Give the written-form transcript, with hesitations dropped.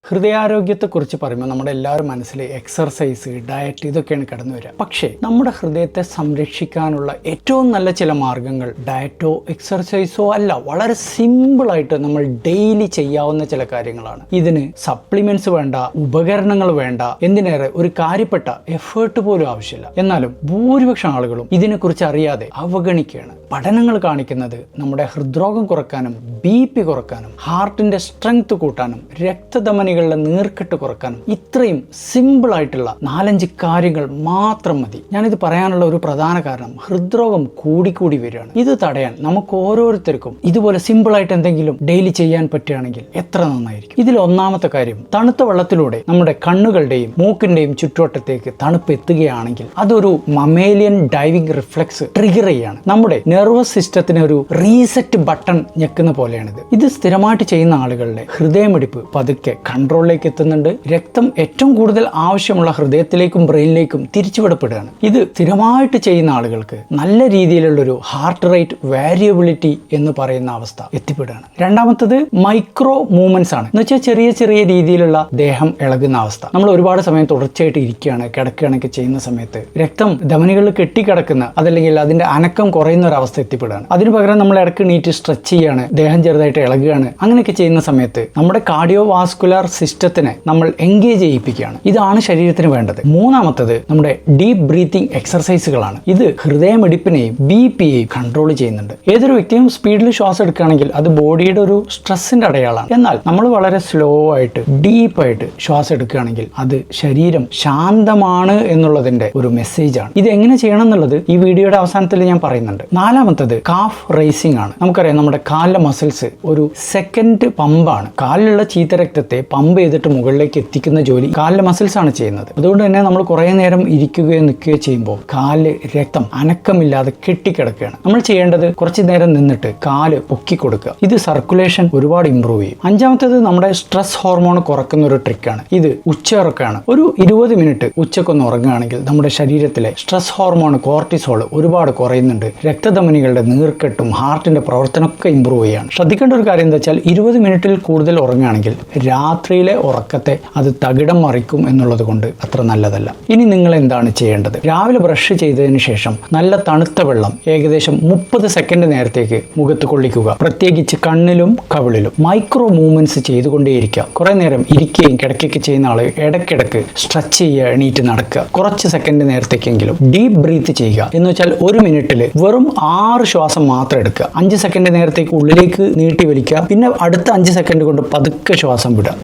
ഹൃദയാരോഗ്യത്തെക്കുറിച്ച് പറയുമ്പോൾ നമ്മുടെ എല്ലാവരും മനസ്സിൽ എക്സർസൈസ്, ഡയറ്റ് ഇതൊക്കെയാണ് കടന്നു വരിക. പക്ഷേ നമ്മുടെ ഹൃദയത്തെ സംരക്ഷിക്കാനുള്ള ഏറ്റവും നല്ല ചില മാർഗങ്ങൾ ഡയറ്റോ എക്സർസൈസോ അല്ല, വളരെ സിമ്പിളായിട്ട് നമ്മൾ ഡെയിലി ചെയ്യാവുന്ന ചില കാര്യങ്ങളാണ്. ഇതിന് സപ്ലിമെന്റ്സ് വേണ്ട, ഉപകരണങ്ങൾ വേണ്ട, എന്തിനേറെ ഒരു കാര്യപ്പെട്ട എഫേർട്ട് പോലും ആവശ്യമില്ല. എന്നാലും ഭൂരിപക്ഷം ആളുകളും ഇതിനെക്കുറിച്ച് അറിയാതെ അവഗണിക്കുകയാണ്. പഠനങ്ങൾ കാണിക്കുന്നത് നമ്മുടെ ഹൃദ്രോഗം കുറക്കാനും BP കുറക്കാനും ഹാർട്ടിന്റെ സ്ട്രെങ്ത് കൂട്ടാനും രക്തധമനികളുടെ നീർക്കെട്ട് കുറക്കാനും ഇത്രയും സിമ്പിൾ ആയിട്ടുള്ള 4-5 കാര്യങ്ങൾ മാത്രം മതി. ഞാനിത് പറയാനുള്ള ഒരു പ്രധാന കാരണം ഹൃദ്രോഗം കൂടിക്കൂടി വരികയാണ്. ഇത് തടയാൻ നമുക്ക് ഓരോരുത്തർക്കും ഇതുപോലെ സിമ്പിൾ ആയിട്ട് എന്തെങ്കിലും ഡെയിലി ചെയ്യാൻ പറ്റുകയാണെങ്കിൽ എത്ര നന്നായിരിക്കും. ഇതിൽ ഒന്നാമത്തെ കാര്യം, തണുത്ത വെള്ളത്തിലൂടെ നമ്മുടെ കണ്ണുകളുടെയും മൂക്കിന്റെയും ചുറ്റുവട്ടത്തേക്ക് തണുപ്പ് എത്തുകയാണെങ്കിൽ അതൊരു മമേലിയൻ ഡൈവിംഗ് റിഫ്ലെക്സ് ട്രിഗർ ചെയ്യാണ്. നമ്മുടെ നെർവസ് സിസ്റ്റത്തിന് ഒരു റീസെറ്റ് ബട്ടൺ ഞെക്കുന്ന പോലെയാണിത്. ഇത് സ്ഥിരമായിട്ട് ചെയ്യുന്ന ആളുകളുടെ ഹൃദയമിടിപ്പ് പതുക്കെ കൺട്രോളിലേക്ക് എത്തുന്നുണ്ട്. രക്തം ഏറ്റവും കൂടുതൽ ആവശ്യമുള്ള ഹൃദയത്തിലേക്കും ബ്രെയിനിലേക്കും തിരിച്ചുവിടപ്പെടുകയാണ്. ഇത് സ്ഥിരമായിട്ട് ചെയ്യുന്ന ആളുകൾക്ക് നല്ല രീതിയിലുള്ളൊരു ഹാർട്ട് റേറ്റ് വാരിയബിലിറ്റി എന്ന് പറയുന്ന അവസ്ഥ എത്തിപ്പെടുകയാണ്. രണ്ടാമത്തത് മൈക്രോ മൂവ്മെന്റ്സ് ആണ്. എന്ന് വെച്ചാൽ ചെറിയ ചെറിയ രീതിയിലുള്ള ദേഹം ഇളകുന്ന അവസ്ഥ. നമ്മൾ ഒരുപാട് സമയം തുടർച്ചയായിട്ട് ഇരിക്കുകയാണ്, കിടക്കുകയാണൊക്കെ ചെയ്യുന്ന സമയത്ത് രക്തം ധമനികളിൽ കെട്ടിക്കിടക്കുന്ന, അതല്ലെങ്കിൽ അതിന്റെ അനക്കം കുറയുന്ന ഒരു അവസ്ഥ എത്തിപ്പെടുകയാണ്. അതിന് പകരം നമ്മൾ ഇടയ്ക്ക് നീറ്റ് സ്ട്രെച്ച് ചെയ്യാണ്, ദേഹം ചെറുതായിട്ട് ഇളകുകയാണ്. അങ്ങനെയൊക്കെ ചെയ്യുന്ന സമയത്ത് നമ്മുടെ കാർഡിയോ വാസ്കുലർ സിസ്റ്റത്തിനെ നമ്മൾ എൻഗേജ് ചെയ്യിപ്പിക്കുകയാണ്. ഇതാണ് ശരീരത്തിന് വേണ്ടത്. മൂന്നാമത്തത് നമ്മുടെ ഡീപ് ബ്രീത്തിങ് എക്സർസൈസുകളാണ്. ഇത് ഹൃദയമിടിപ്പിനെയും BPയെയും കൺട്രോൾ ചെയ്യുന്നുണ്ട്. ഏതൊരു വ്യക്തിയും സ്പീഡിൽ ശ്വാസം എടുക്കുകയാണെങ്കിൽ അത് ബോഡിയുടെ ഒരു സ്ട്രെസ്സിന്റെ അടയാളമാണ്. എന്നാൽ നമ്മൾ വളരെ സ്ലോ ആയിട്ട് ഡീപ്പായിട്ട് ശ്വാസം എടുക്കുകയാണെങ്കിൽ അത് ശരീരം ശാന്തമാണ് എന്നുള്ളതിന്റെ ഒരു മെസ്സേജാണ്. ഇത് എങ്ങനെ ചെയ്യണം എന്നുള്ളത് ഈ വീഡിയോയുടെ അവസാനത്തിൽ ഞാൻ പറയുന്നുണ്ട്. നാലാമത്തത് കാഫ് റേസിംഗ് ആണ്. നമുക്കറിയാം നമ്മുടെ കാലിലെ മസിൽസ് ഒരു സെക്കൻഡ് പമ്പാണ്. കാലിലുള്ള ചീത്ത രക്തത്തെ പമ്പ് ചെയ്തിട്ട് മുകളിലേക്ക് എത്തിക്കുന്ന ജോലി കാലിലെ മസിൽസ് ആണ് ചെയ്യുന്നത്. അതുകൊണ്ട് തന്നെ നമ്മൾ കുറേ നേരം ഇരിക്കുകയോ നിൽക്കുകയോ ചെയ്യുമ്പോൾ കാല് രക്തം അനക്കമില്ലാതെ കെട്ടിക്കിടക്കുകയാണ്. നമ്മൾ ചെയ്യേണ്ടത് കുറച്ച് നേരം നിന്നിട്ട് കാല് പൊക്കി കൊടുക്കുക. ഇത് സർക്കുലേഷൻ ഒരുപാട് ഇമ്പ്രൂവ് ചെയ്യും. അഞ്ചാമത്തേത് നമ്മുടെ സ്ട്രെസ് ഹോർമോൺ കുറക്കുന്ന ഒരു ട്രിക്കാണ്. ഇത് ഉച്ചയുറക്കാണ്. ഒരു 20 മിനിറ്റ് ഉച്ചക്കൊന്ന് ഉറങ്ങുകയാണെങ്കിൽ നമ്മുടെ ശരീരത്തിലെ സ്ട്രെസ് ഹോർമോൺ കോർട്ടിസോൾ ഒരുപാട് കുറയുന്നുണ്ട്. രക്തധമനികളുടെ നീർക്കെട്ടും ഹാർട്ടിന്റെ പ്രവർത്തനമൊക്കെ ഇമ്പ്രൂവ് ചെയ്യാണ്. ശ്രദ്ധിക്കേണ്ട ഒരു കാര്യം എന്താ വെച്ചാൽ 20 മിനിറ്റിൽ കൂടുതൽ ഉറങ്ങുകയാണെങ്കിൽ രാത്രിയിലെ ഉറക്കത്തെ അത് തകിടം മറിക്കും എന്നുള്ളത് കൊണ്ട് അത്ര നല്ലതല്ല. ഇനി നിങ്ങൾ എന്താണ് ചെയ്യേണ്ടത്? രാവിലെ ബ്രഷ് ചെയ്തതിന് ശേഷം നല്ല തണുത്ത വെള്ളം ഏകദേശം 30 സെക്കൻഡ് നേരത്തേക്ക് മുഖത്ത് കൊള്ളിക്കുക. പ്രത്യേകിച്ച് കണ്ണിലും കവിളിലും മൈക്രോ മൂവ്മെന്റ്സ് ചെയ്തുകൊണ്ടേയിരിക്കുക. കുറെ നേരം ഇരിക്കുകയും കിടക്കുകയൊക്കെ ചെയ്യുന്ന ആള് ഇടയ്ക്കിടയ്ക്ക് സ്ട്രെച്ച് ചെയ്യുക, എണീറ്റ് നടക്കുക. കുറച്ച് സെക്കൻഡ് നേരത്തേക്കെങ്കിലും ഡീപ്പ് ബ്രീത്ത് ചെയ്യുക. എന്ന് വെച്ചാൽ 1 മിനിറ്റിൽ വെറും 6 ശ്വാസം മാത്രം എടുക്കുക. 5 സെക്കൻഡ് നേരത്തേക്ക് ഉള്ളിലേക്ക് നീട്ടി വലിക്കുക. പിന്നെ അടുത്ത 5 സെക്കൻഡ് കൊണ്ട് പതുക്കെ ശ്വാസം വിടുക.